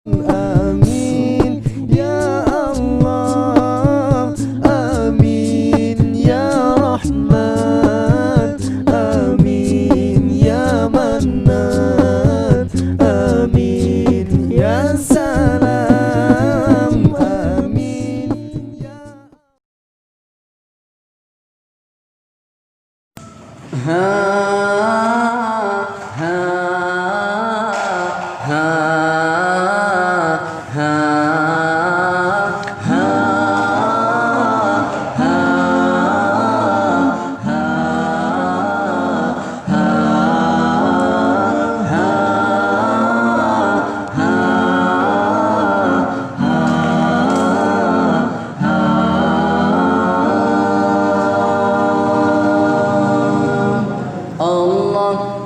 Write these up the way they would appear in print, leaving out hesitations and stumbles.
Amin ya Allah, amin ya Rahman, amin ya Mannan, amin ya Salam, amin ya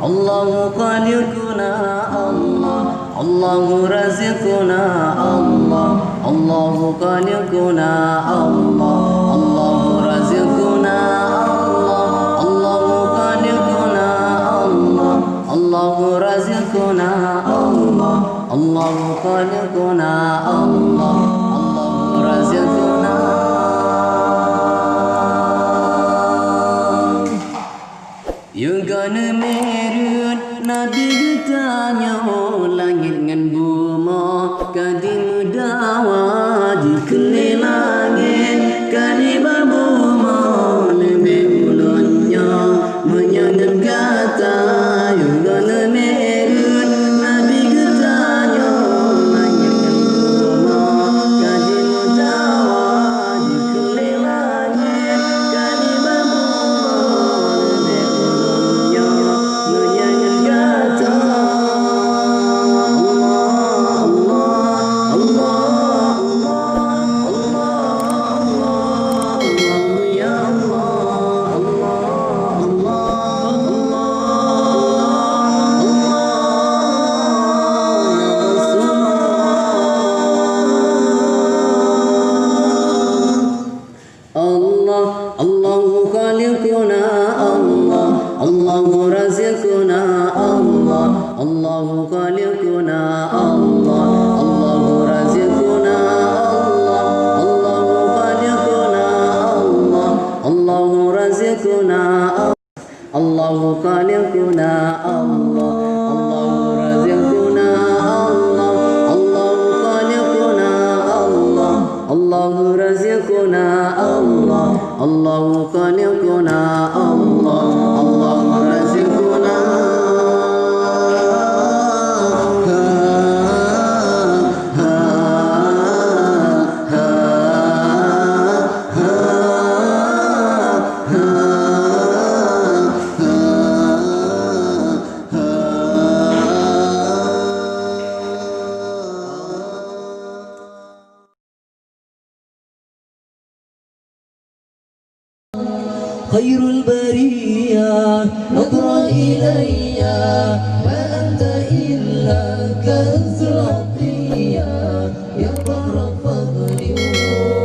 Allahu khaliquna Allah, Allahu raziquna Allah, Allahu khaliquna Allah, Allahu raziquna Allah, Allahu khaliquna Allah, Allahu raziquna Allah, Allahu khaliquna Allah, Allahu raziquna. You gonna merun Nabi ditanya langit dengan buma kadi mudawa dikene langit kadi buma lebih ulunnya menyanyi kata you gonna merun Nabi ditanya langit dengan buma kadi mudawa dikene langit kadi buma Allahu khaliquna Allah, Allahu raziquna Allah, Allahu khaliquna Allah, Allahu raziquna Allah, Allahu khaliquna Allah, Allahu raziquna Allahu khaliquna Allah, Allahu raziquna Allah, Allahu khaliquna Allah, Allahu raziquna Allah, Allahu khaliquna Allah, Allahu raziquna. خير البرية نظر إلي ما أنت إلا كنز العطية يا بحر فضل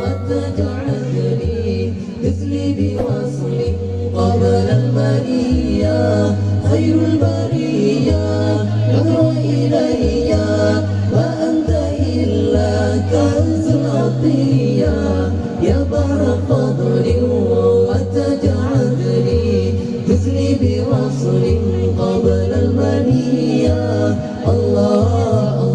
وتجعلني مثلي بوصل قبل المنية خير البرية نظر إلي ما أنت إلا كنز العطية يا بحر فضل وتجعلني مثلي بوصل قبل المنية الله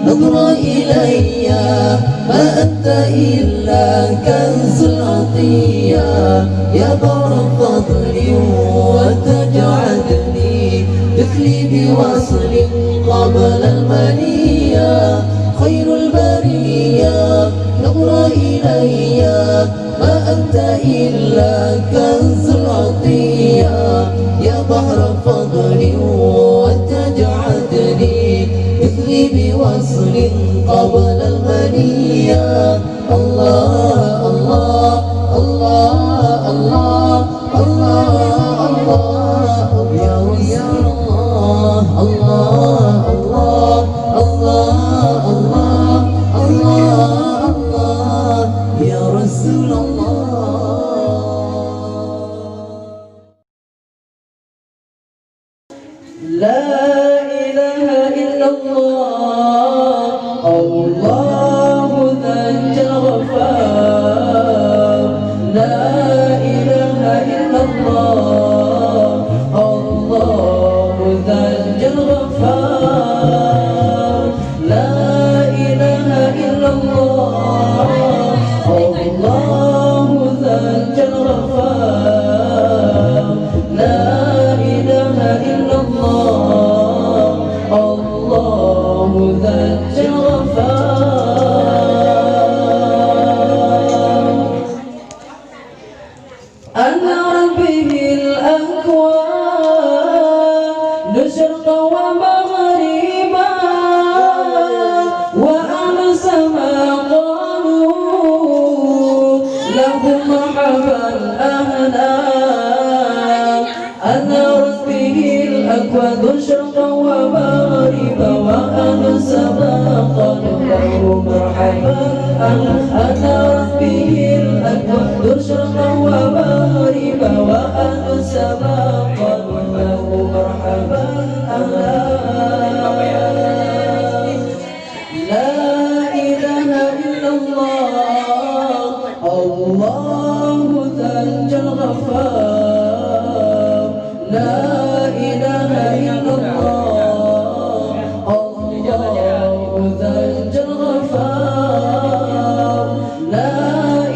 نظر إلي ما أنت إلا كنز العطية يا بر الفضل وتجعلني مثلي بوصل قبل المنية خير البرية نظر إلي ما أنت إلا كنز العطية يا بحر فضل وتجعلني مثلي بوصل قبل المنية الله الله الله الله الله الله يا رسول الله الله الله الله الله الله الله يا رسول الله لا إله إلا الله الله ذا الغفار لا إله إلا الله الله ذا الغفار لا إله إلا الله الله ذا الغفار لا إله إلا الله الله ذا الغفار أنا ربه الأكوان نشرقا ومغربا وأمس ما قالوا له مرحبا أهلا أنا ربه الأكوان نشرقا ومغربا وأمس ما قالوا له مرحبا أنا ربه الأكوان نشرقا ومغربا وأمس ما قالوا له مرحبا أهلا لا إله إلا الله الله ذا الغفار لا إله إلا الله الله ذا الغفار لا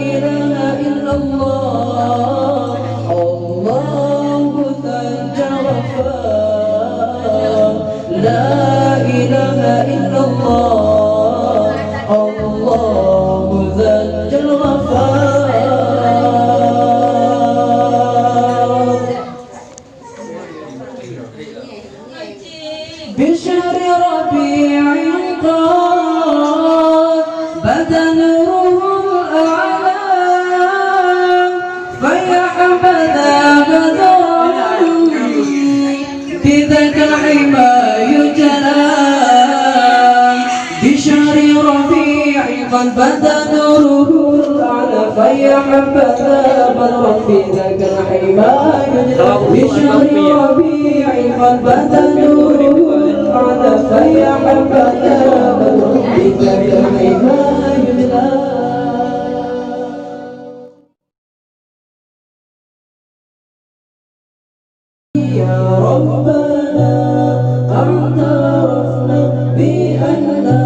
إله إلا الله الله ذا الغفار لا إله إلا الله الله ذا الغفار بشهر ربيع قد بدا نوره الأعلى فيا حبذا بدرا بذاك الحمى يجلى بشهر ربيع قد بدا نوره الأعلى فيا حبذا بدرا بذاك الحمى يجلى بشهر ربيع قد بدا نوره الأعلى فيا حبذا بدرا بذاك الحمى يجلى يا ربنا اعترفنا بأننا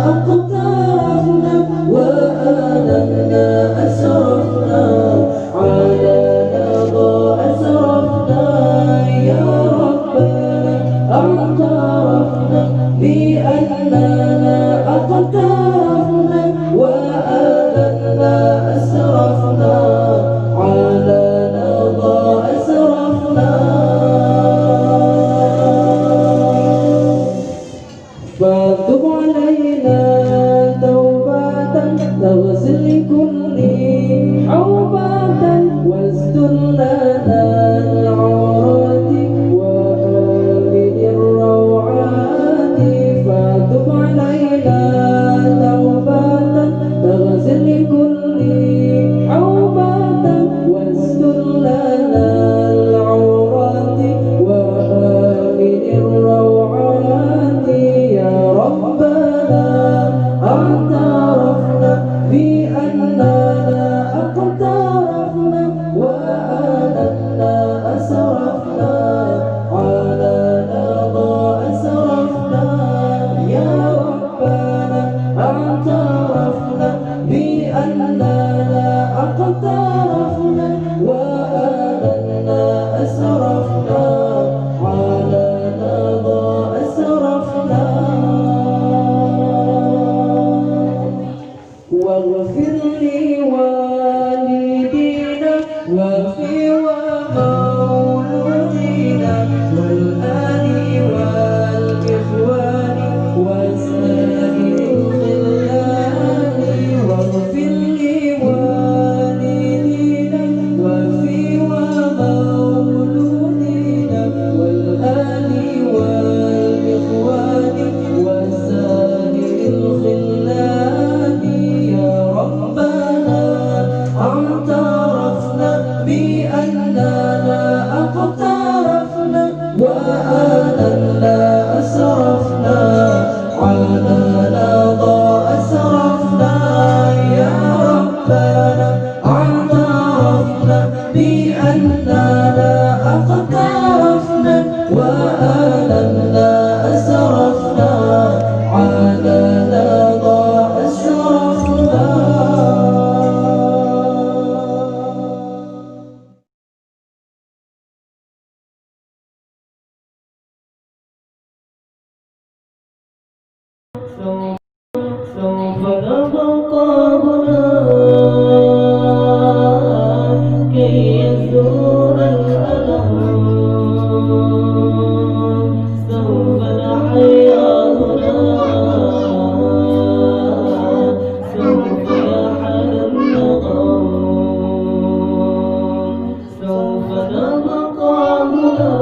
أقترفنا وآلنا أسرفنا على لظى أسرفنا يا ربنا اعترفنا بأننا أقترفنا وآلنا أسرفنا على لظى أسرفنا فتب علينا توبة تغسل كل حوبة واستر لنا العورات وآمن الروعات فتب علينا توبة تغسل كل حوبة واستر لنا العورات وآمن الروعات يا رب على لظى أسرفنا يا ربنا اعترفنا بأننا أقترفنا وآلنا أسرفنا على لظى أسرفنا. سوف نبقى هنا كي يزول الألم، سوف نحيا هنا سوف يحل النغم، سوف نبقى هنا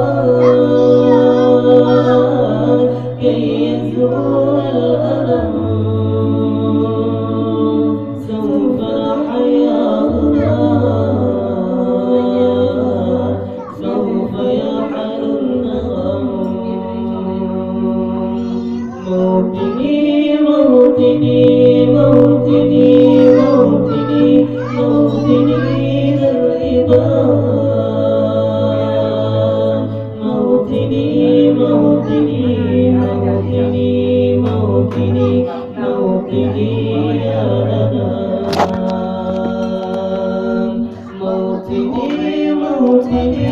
كي يزول الألم، سوف نحيا هنا سوف يحل النغم. موطني موطني موطني موطني موطني ذا الإباء، موطني موطني موطني موطني موطني يا أنام، موطني موطني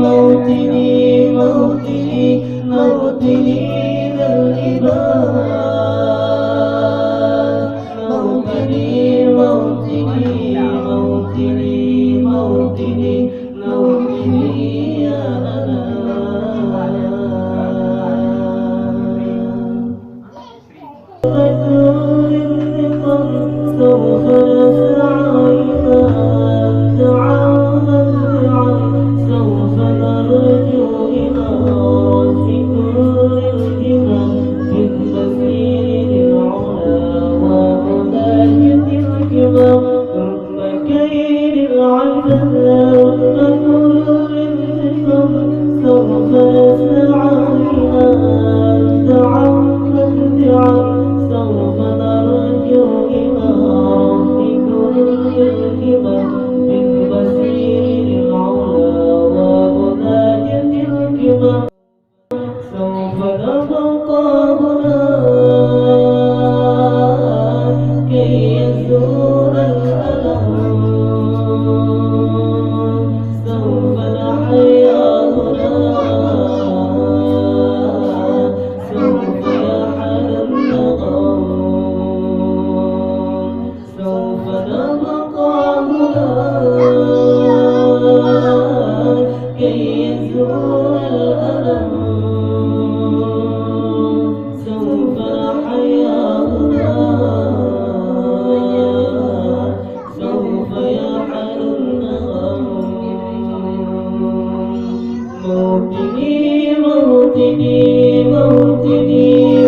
موطني موطني موطني ذا الإباء، موطني موطني موطني موطني موطني يا سوف نسعى إلى تعامل معا، سوف نرجو إلى رأس كل الهمم من مسير العلا وهداية الكمام، ثم كيد العدل وكل الفتن، سوف نسعى إلى تعامل معا، سوف نرجو إلى رب كل الهمم من مسير العلا وهداية الكمام، سوف نبقى هنا كي يزول الألم، سوف نحيا هنا سوف يحل النغم، سوف نبقى هنا كي يزول الألم، سوف نحيا هنا سوف يحل النغم. موطني موطني موطني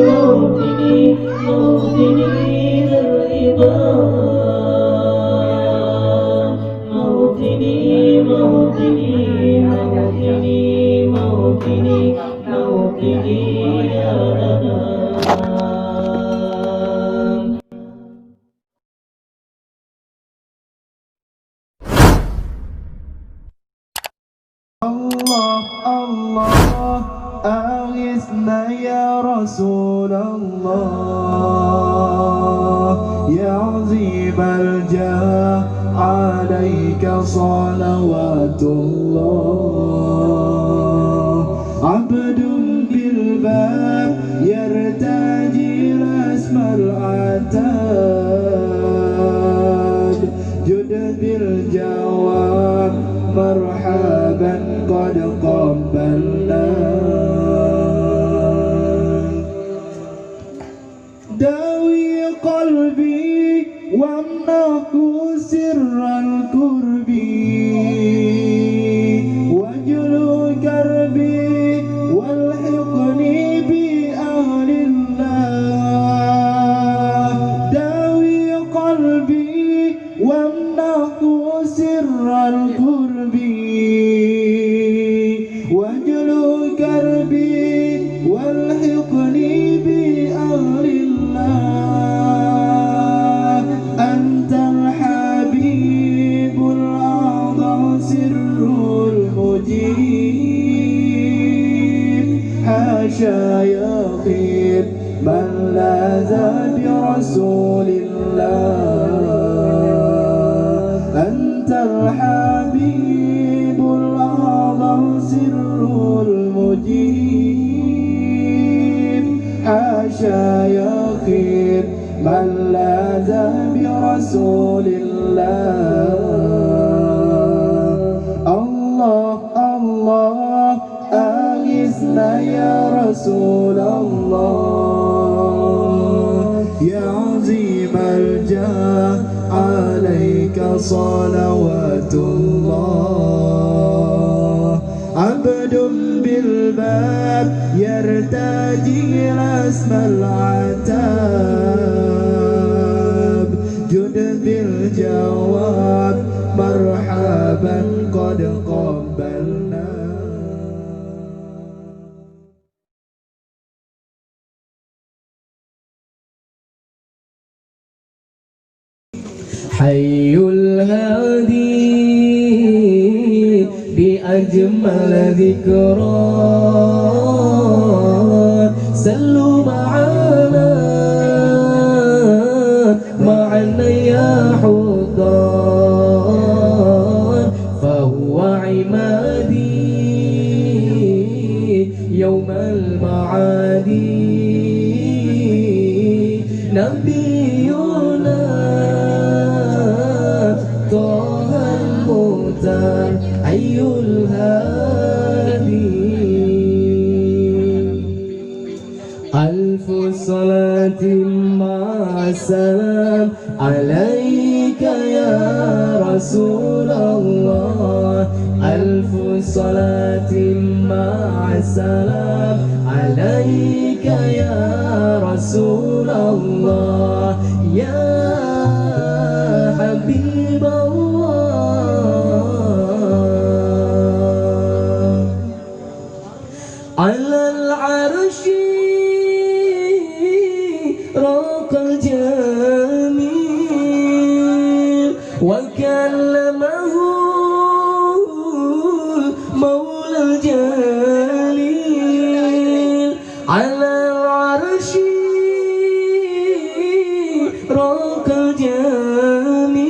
موطني موطني ذا الإباء، موطني موطني موطني موطني موطني يا أنام. الله الله أغثنا يا رسول الله، يا عظيم الجاه عليك صلوات الله، عبد بالباب يرتجي رسم العتاب، جد بالجواب مرحبا قد قبلنا، داوي قلبي وامنه سر الكرب، واجلو كربي والحقني بأهل الله، داوي قلبي وامنه سر الكرب، واجلو كربي والحقني بأهل الله. المياخين من لاذ برسول الله. الله الله أغثنا يا رسول الله. يا عظيم الجاه عليك صلوات الله. عبد بالباب يرتجي الاسم العتاب. جد بالجواب مرحبا قد قبلنا. حي الهادي بأجمل ذكرى سلوا معنا يا حضار. فهو عمادي يوم المعادي نبينا طه المختار حي الهادي. ألف صلاة مع السلام عليك يا رسول الله. ألف صلاة مع السلام عليك يا رسول الله. يا حبيب الله. على العرش راق الجميل وكلمه مولى الجليل. على العرش راق الجميل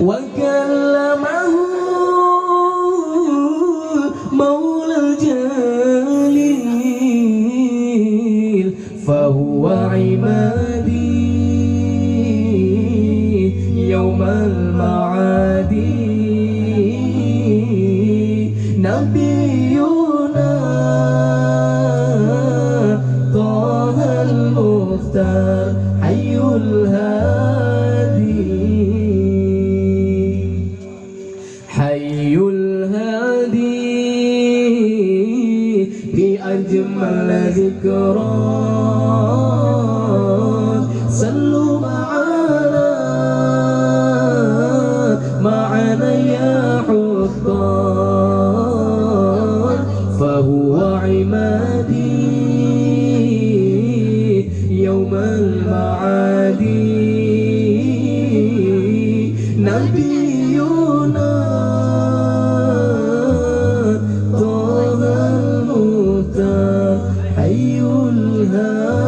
وكلمه مولى الجليل. فهو عمادي يوم المعادي نبينا طه المختار حي الهادي. حي الهادي بأجمل ذكرى صلوا معنا يا حضار. فهو عمادي يوم المعادي نبينا طه المختار حي الهادي.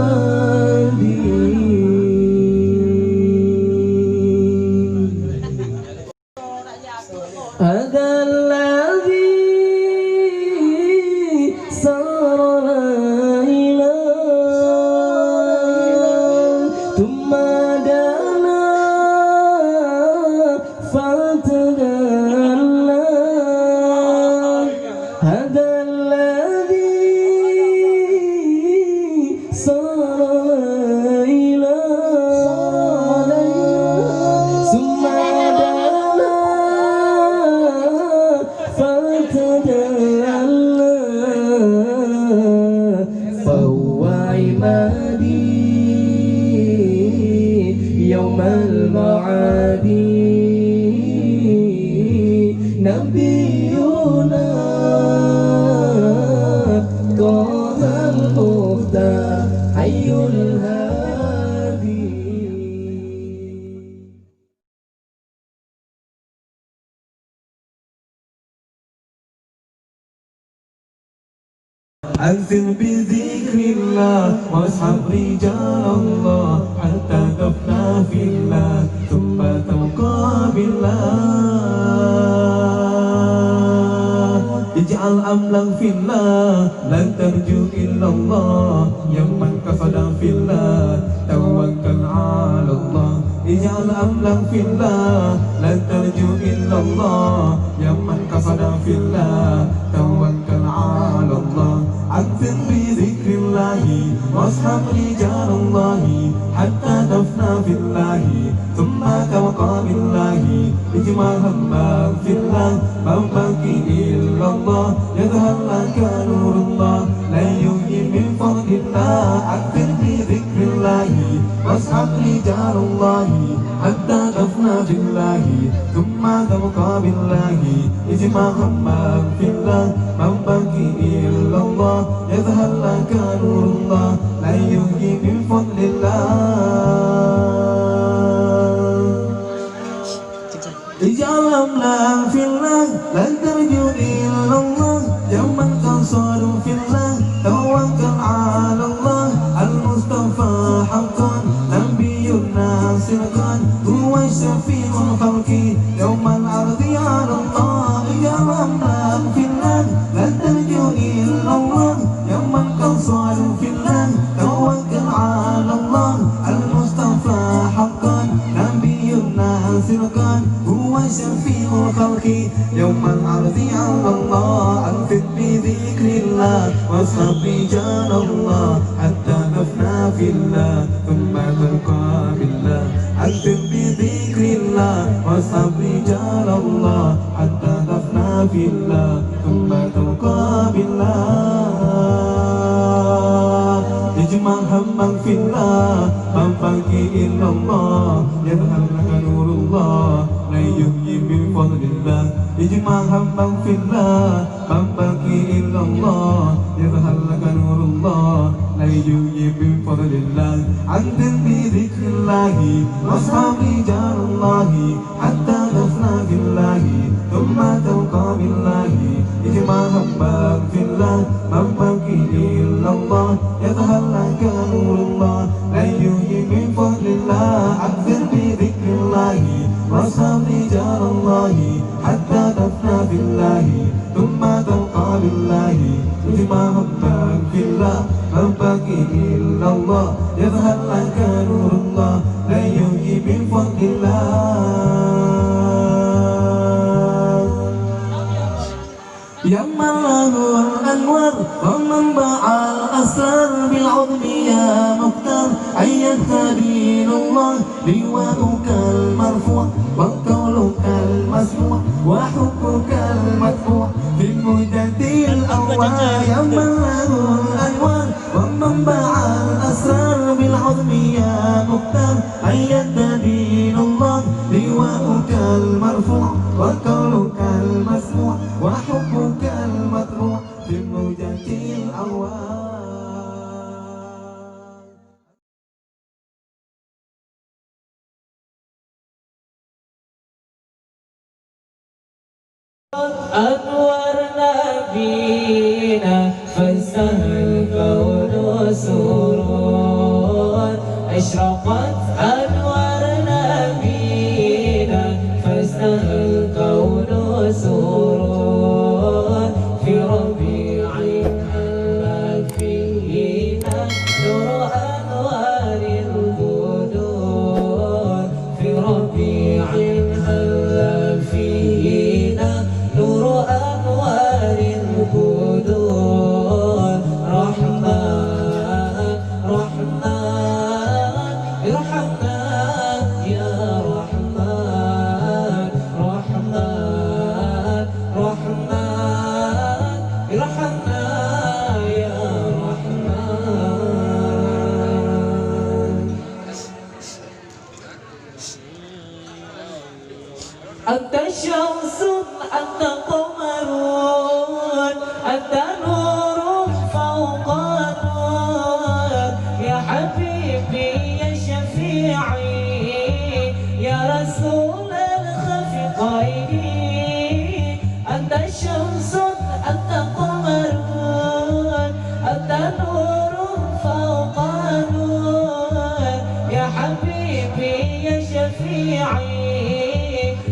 هذا الذي صار لا إله ثم دنا فتدلى. هذا الذي صار لا إله ثم دنا فتدلى. فهو عمادي يوم المعادي نبينا طه المختار حي الهادي. أنزل بذكر الله واصحب رجال الله حتى تفنى في الله ثم تلقى بالله. اجعل أملا في الله لن ترجو إلا الله. من قصد في الله توكل على الله اجعل أملا في الله لا ترجو إلا الله يا من قصد في الله توكل على الله أكثر بذكر الله واصحب رجال الله حتى تفنى في الله ثم تبقى بالله اجمع همك في الله ما بقي إلا الله يظهر لك نور الله لا يغني من فضل الله أكثر بذكر الله واصحب رجال الله حتى تفنى في الله ثم تبقى بالله اجمع همك في الله ما بقي إلا الله يظهر لك نور الله لا يغني من فضل الله اجعل أملا في الله لا ترجو إلا الله يا من قصد في الله توكل على الله المصطفى حقا نبي الناس حقا هو شفيع الخلق يوم العرض على الله اجعل أملا في الله لا ترجو إلا الله يا من قصد في الله توكل على الله المصطفى حقا نبي الناس حقا هو شفيع الخلق يوم العرض على الله أنفق بذكر الله واصحب رجال الله حتى نفنى في الله ثم تلقى بالله أنفق بذكر الله واصحب رجال الله حتى نفنى في الله ثم تلقى بالله اجمع همك في الله ما بقي إلا الله يظهر لك نور الله لا يغني من فضل الله اجمع همك في الله ما بقي إلا الله يظهر لك نور الله لا يغني من فضل الله أنزل بذكر الله واصحب رجال الله حتى تفنى في الله ثم تلقى بالله اجمع همك في الله ما بقي إلا الله يظهر لك نور الله لا يغني من فضل الله أكثر بذكر الله واصحب رجال الله حتى تفنى في الله ثم تلقى بالله اجمع همك في الله ما بقي إلا الله يظهر لك نور الله لا يغني من فضل الله يا من له الأنوار ومنبع الأسرار بالعظم يا مختار أيدت دين الله لواءك المرفوع وقولك المسموع وحبك المدفوع في المجد الأول يا من له الأنوار ومنبع الأسرار بالعظم يا مختار أيدت دين الله لواءك المرفوع وقولك المسموع وحبك المطروح في الموجة الأول أنور نبينا فاستهل الكون سرور أشرقت أنور نبينا فاستهل الكون سرور في ربيع هلت فينا نور أنوار البدور في ربيع هلت فينا نور أنوار البدور رحمن رحمن ارحمنا يا رحمن رحمن رحمن ارحمنا يا رحمن أنت شمس أنت قمر أنت نور فوق نور يا حبيبي يا شفيعي يا رسول الخفقين أنت شمس أنت قمر أنت نور فوق نور يا حبيبي يا شفيعي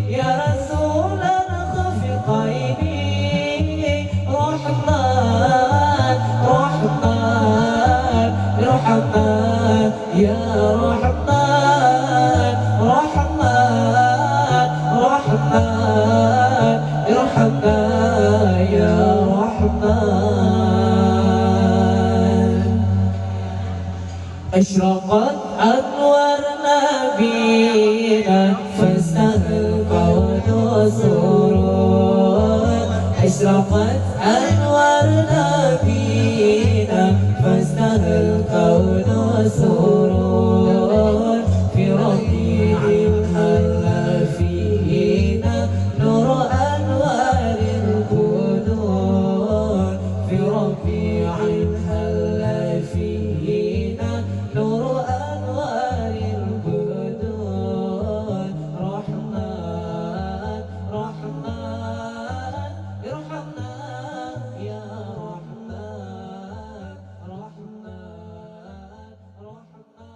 يا رسول الخفقين رحمن رحمن يا رحمن رحمن رحمن ارحمنا يا رحمن أشرقت أنوار نبينا فازدهى الكون سرور أشرقت أنوار نبينا فازدهى الكون سرور في ربيع هل فينا نور أنوار البدور في ربيع هل فينا نور أنوار البدور رحمن رحمن ارحمنا يا رحمن رحمن رحمن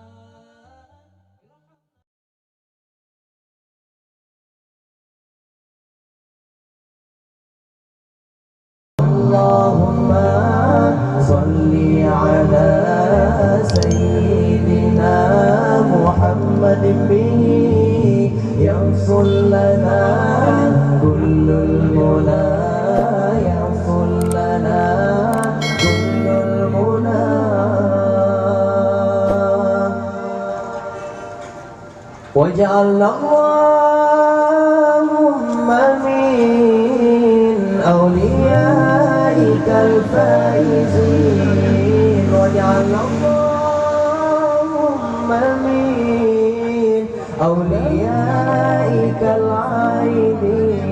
اللهم صل على سيدنا محمد به يحصل لنا كل المنى يحصل لنا كل المنى واجعلنا اللهم من أوليائك الفائزين واجعلنا اللهم من أوليائك العائدين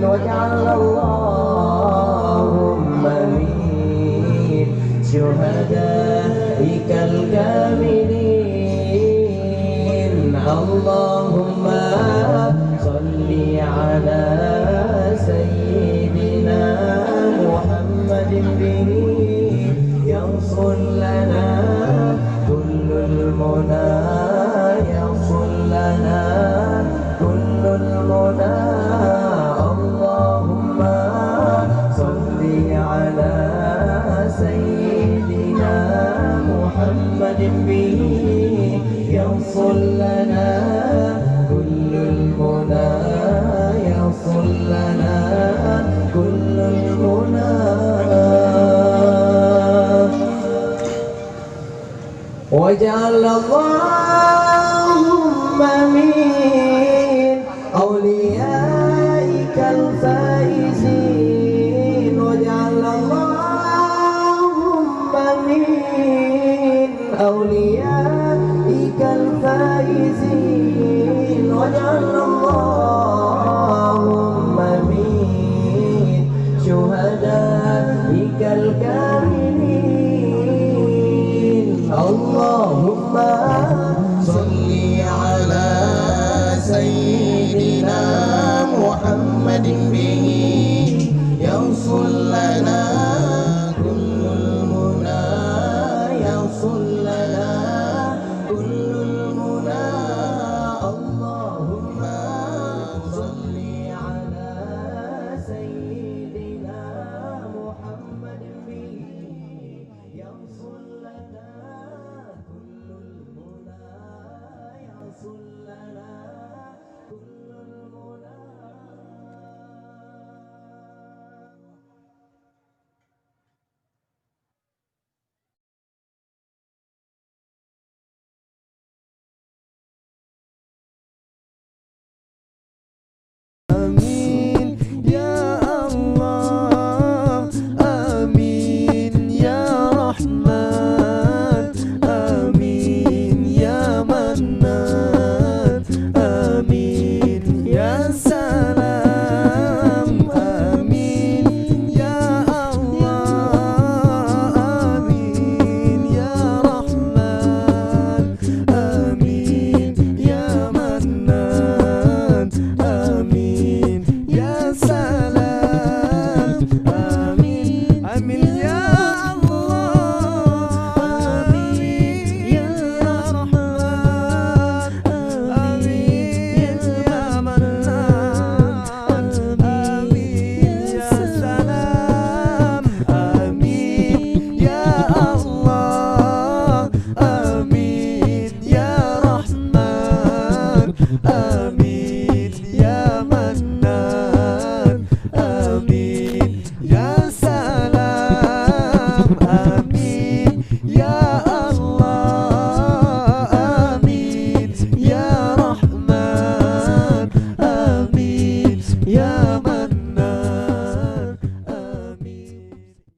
واجعلنا اللهم من شهدائك الكاملين اللهم صل على سيدنا محمد به يحصل لنا كل المنى يحصل لنا كل المنى اللهم صل على سيدنا محمد به يحصل لنا كل المنى يحصل لنا كل المنى واجعل اللهم من أوليائك الفائزين واجعل اللهم من أوليائك الفائزين واجعل اللهم من شهدائك الكاملين اللهم صل على